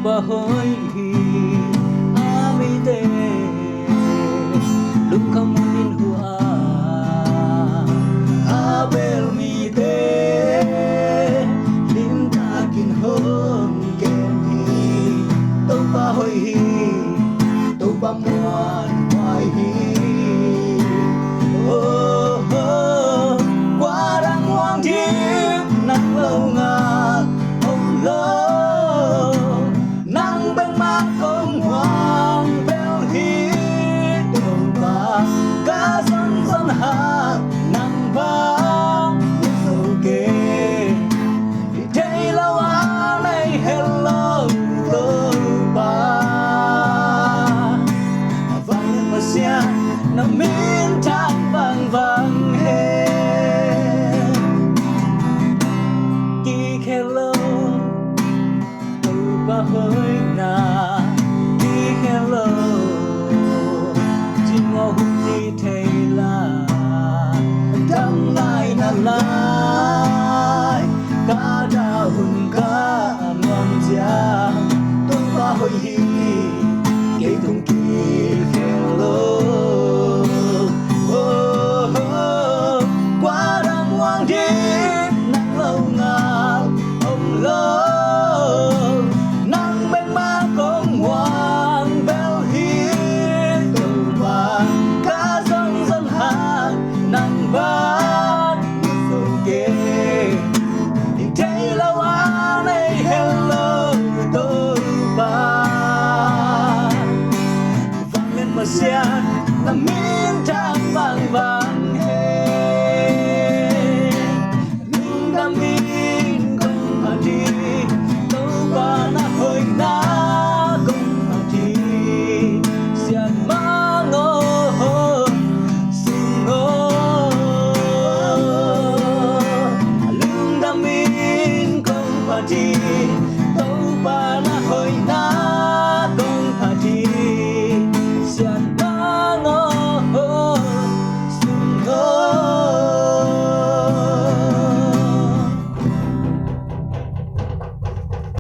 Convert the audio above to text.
ba hoi hi ami te lum kamunin hua abel mi te lim takin hom ken hi to ba hoi hi to ba muan mai hi qua đang hoang thiếp nắng lâu ngạt hồng lâu nắng bên mắt không hoàng bèo hít đầu vàng cá dân dân hát nắng vang sâu kề thì thấy lâu á này hello tơ ba vang mà xe nằm miên thang vàng vàng hết kỳ hello từ ba hơi